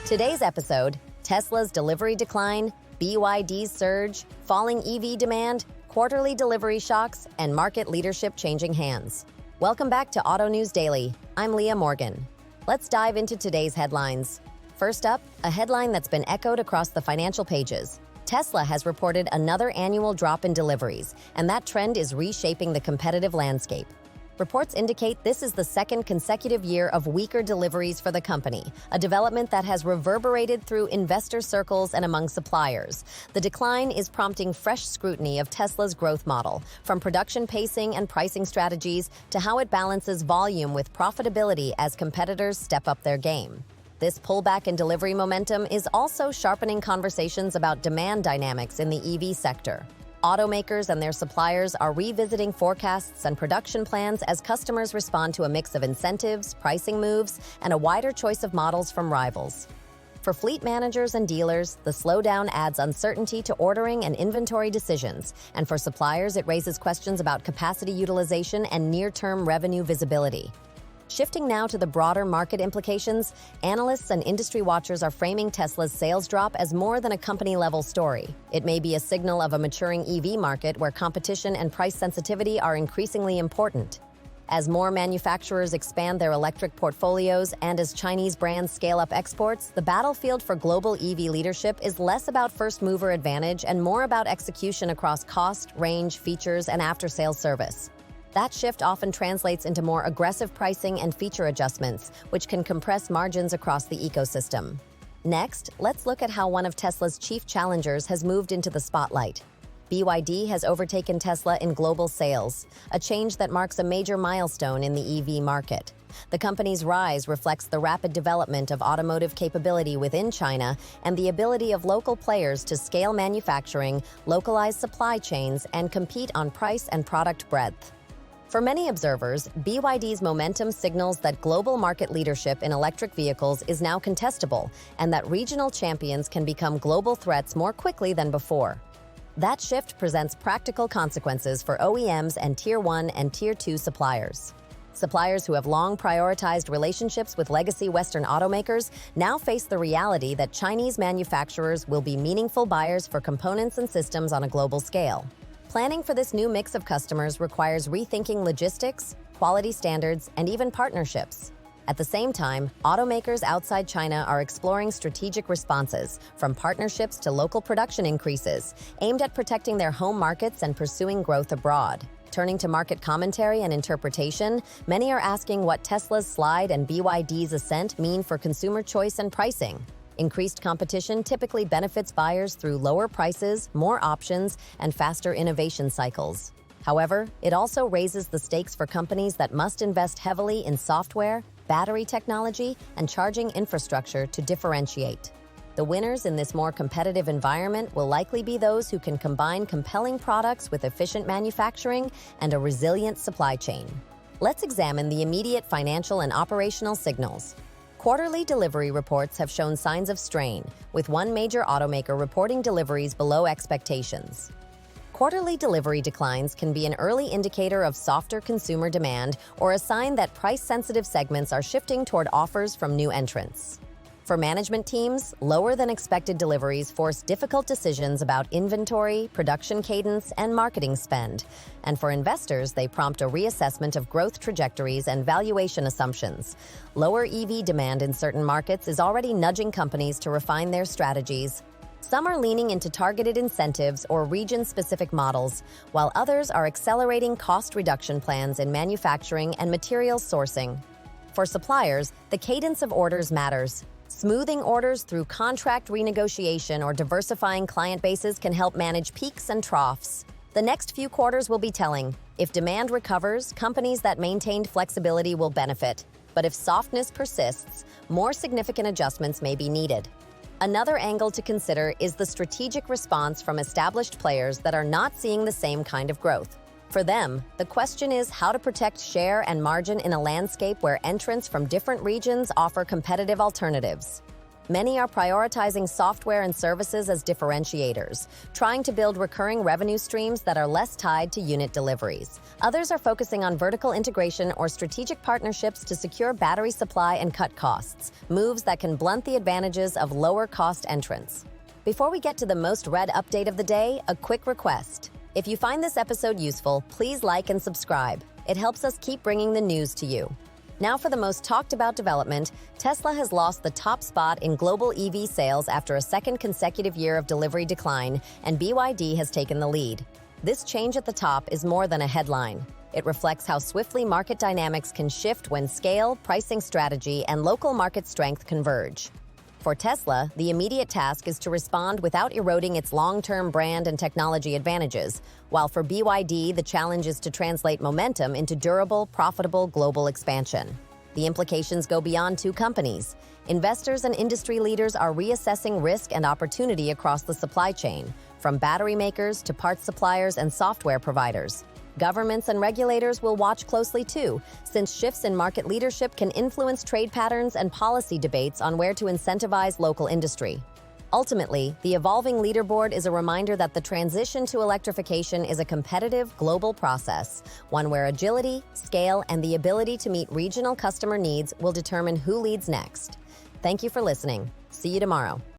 Today's episode: Tesla's delivery decline, BYD's surge, falling EV demand, quarterly delivery shocks, and market leadership changing hands. Welcome back to Auto News Daily. I'm Leah Morgan. Let's dive into today's headlines. First up, a headline that's been echoed across the financial pages. Tesla has reported another annual drop in deliveries, and that trend is reshaping the competitive landscape. Reports indicate this is the second consecutive year of weaker deliveries for the company, a development that has reverberated through investor circles and among suppliers. The decline is prompting fresh scrutiny of Tesla's growth model, from production pacing and pricing strategies to how it balances volume with profitability as competitors step up their game. This pullback in delivery momentum is also sharpening conversations about demand dynamics in the EV sector. Automakers and their suppliers are revisiting forecasts and production plans as customers respond to a mix of incentives, pricing moves, and a wider choice of models from rivals. For fleet managers and dealers, the slowdown adds uncertainty to ordering and inventory decisions, and for suppliers, it raises questions about capacity utilization and near-term revenue visibility. Shifting now to the broader market implications, analysts and industry watchers are framing Tesla's sales drop as more than a company-level story. It may be a signal of a maturing EV market where competition and price sensitivity are increasingly important. As more manufacturers expand their electric portfolios and as Chinese brands scale up exports, the battlefield for global EV leadership is less about first-mover advantage and more about execution across cost, range, features, and after-sales service. That shift often translates into more aggressive pricing and feature adjustments, which can compress margins across the ecosystem. Next, let's look at how one of Tesla's chief challengers has moved into the spotlight. BYD has overtaken Tesla in global sales, a change that marks a major milestone in the EV market. The company's rise reflects the rapid development of automotive capability within China and the ability of local players to scale manufacturing, localize supply chains, and compete on price and product breadth. For many observers, BYD's momentum signals that global market leadership in electric vehicles is now contestable and that regional champions can become global threats more quickly than before. That shift presents practical consequences for OEMs and Tier 1 and Tier 2 suppliers. Suppliers who have long prioritized relationships with legacy Western automakers now face the reality that Chinese manufacturers will be meaningful buyers for components and systems on a global scale. Planning for this new mix of customers requires rethinking logistics, quality standards, and even partnerships. At the same time, automakers outside China are exploring strategic responses, from partnerships to local production increases, aimed at protecting their home markets and pursuing growth abroad. Turning to market commentary and interpretation, many are asking what Tesla's slide and BYD's ascent mean for consumer choice and pricing. Increased competition typically benefits buyers through lower prices, more options, and faster innovation cycles. However, it also raises the stakes for companies that must invest heavily in software, battery technology, and charging infrastructure to differentiate. The winners in this more competitive environment will likely be those who can combine compelling products with efficient manufacturing and a resilient supply chain. Let's examine the immediate financial and operational signals. Quarterly delivery reports have shown signs of strain, with one major automaker reporting deliveries below expectations. Quarterly delivery declines can be an early indicator of softer consumer demand or a sign that price-sensitive segments are shifting toward offers from new entrants. For management teams, lower-than-expected deliveries force difficult decisions about inventory, production cadence, and marketing spend. And for investors, they prompt a reassessment of growth trajectories and valuation assumptions. Lower EV demand in certain markets is already nudging companies to refine their strategies. Some are leaning into targeted incentives or region-specific models, while others are accelerating cost reduction plans in manufacturing and materials sourcing. For suppliers, the cadence of orders matters. Smoothing orders through contract renegotiation or diversifying client bases can help manage peaks and troughs. The next few quarters will be telling. If demand recovers, companies that maintained flexibility will benefit. But if softness persists, more significant adjustments may be needed. Another angle to consider is the strategic response from established players that are not seeing the same kind of growth. For them, the question is how to protect share and margin in a landscape where entrants from different regions offer competitive alternatives. Many are prioritizing software and services as differentiators, trying to build recurring revenue streams that are less tied to unit deliveries. Others are focusing on vertical integration or strategic partnerships to secure battery supply and cut costs, moves that can blunt the advantages of lower-cost entrants. Before we get to the most read update of the day, a quick request. If you find this episode useful, please like and subscribe. It helps us keep bringing the news to you. Now for the most talked about development, Tesla has lost the top spot in global EV sales after a second consecutive year of delivery decline, and BYD has taken the lead. This change at the top is more than a headline. It reflects how swiftly market dynamics can shift when scale, pricing strategy, and local market strength converge. For Tesla, the immediate task is to respond without eroding its long-term brand and technology advantages, while for BYD, the challenge is to translate momentum into durable, profitable global expansion. The implications go beyond two companies. Investors and industry leaders are reassessing risk and opportunity across the supply chain, from battery makers to parts suppliers and software providers. Governments and regulators will watch closely too, since shifts in market leadership can influence trade patterns and policy debates on where to incentivize local industry. Ultimately, the evolving leaderboard is a reminder that the transition to electrification is a competitive, global process, one where agility, scale, and the ability to meet regional customer needs will determine who leads next. Thank you for listening. See you tomorrow.